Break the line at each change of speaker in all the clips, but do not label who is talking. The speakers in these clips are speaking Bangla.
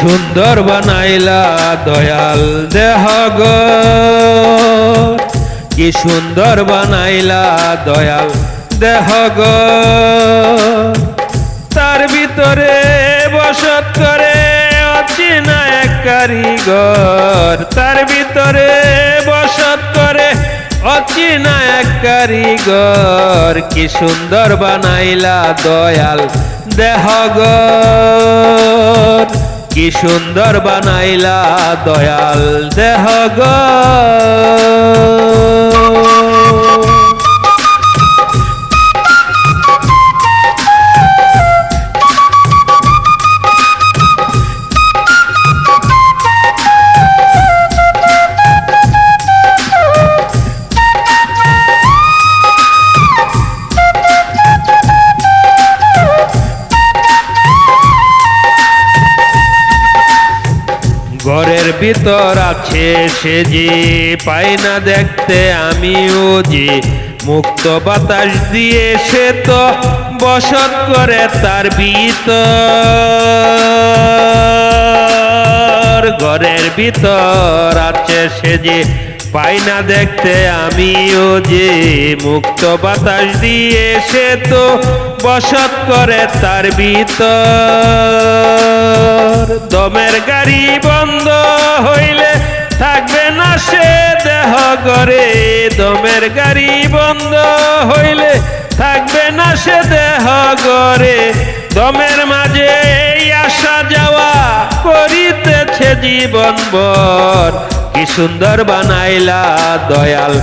সুন্দর বানাইলা দয়াল দেহঘর, কি সুন্দর বানাইলা দয়াল দেহঘর। তার ভিতরে বসত করে অচেনা এক কারিগর, তার ভিতরে বসত করে অচেনা এক কারিগর। কি সুন্দর বানাইলা দয়াল দেহঘর, কি সুন্দর বানাইলা দয়াল দেহঘর। ঘরের ভিতর আছে সে যে পাই না দেখতে আমিও যে, মুক্ত বাতাস দিয়ে সে তো বসত করে তার ভিতর। ঘরের ভিতর আছে সে যে পাই না দেখতে আমিও যে, মুক্ত বাতাস দিয়ে সে তো বসত করে তার ভিতর। দমের গাড়ি বন্ধ হইলে থাকবে না সে দেহঘরে, দমের গাড়ি বন্ধ হইলে থাকবে না সে দেহঘরে। দমের মাঝে এই আসা যাওয়া করিতেছে জীবনভর। কি সুন্দর বানাইলা দয়াল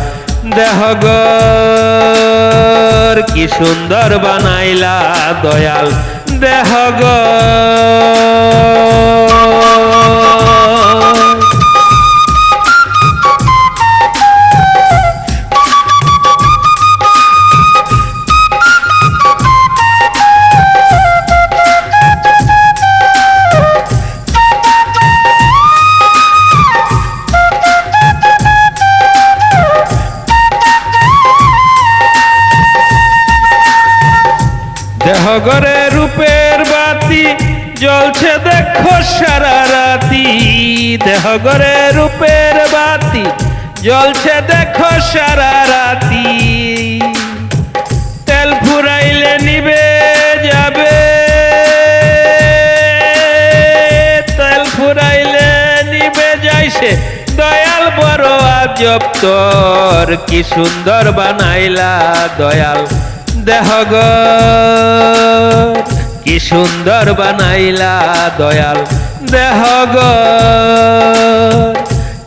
দেহঘর, কি সুন্দর বানাইলা দয়াল দেহঘর। দেহঘরে রূপের বাতি জ্বলছে দেখো সারা রাতি, দেহঘরে রূপের বাতি জ্বলছে দেখো সারা রাতি। তেল ফুরাইলে নিবে যাবে, তেল ফুরাইলে নিবে যাইছে দয়াল বড় আজব তোর। কি সুন্দর বানাইলা দয়াল দেহঘর, কি সুন্দর বানাইলা দয়াল দেহঘর।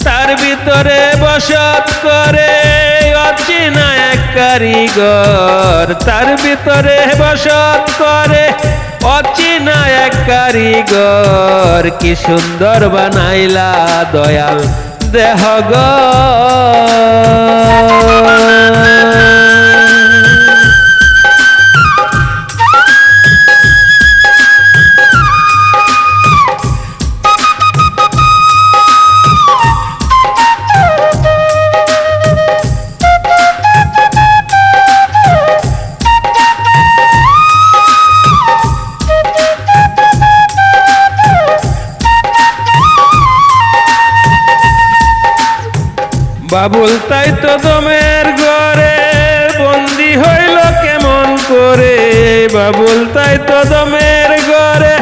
তার ভিতরে বসত করে অচেনা এক কারিগর, তার ভিতরে বসত করে অচেনা এক কারিগর। কি সুন্দর বানাইলা দয়াল দেহঘর। বাবুল তাই তো দমের ঘরে বন্দি হইল কেমন করে, বাবুল তাই তো দমের ঘরে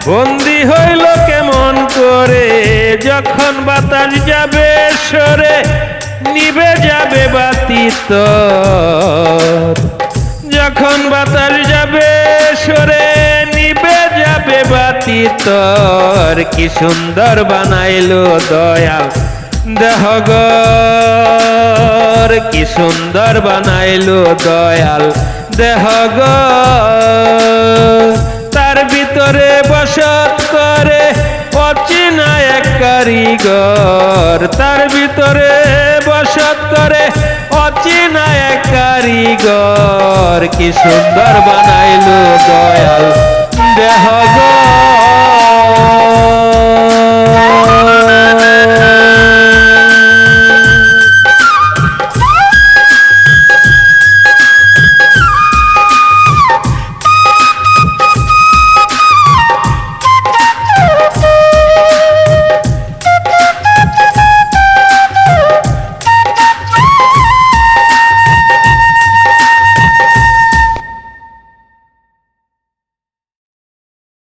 বন্দি হইল কেমন করে। যখন বাতাস যাবে সরে নিবে যাবে বাতি তোর, যখন বাতাস যাবে সরে নিবে যাবে বাতি তোর। কি সুন্দর বানাইলো দয়াল দেহঘর, কি সুন্দর বানাইলো দয়াল দেহঘর। তার ভিতরে বসত করে অচেনা এক কারিগর, তার ভিতরে বসত করে অচেনা এক কারিগর। কি সুন্দর বানাইলো দয়াল দেহঘর।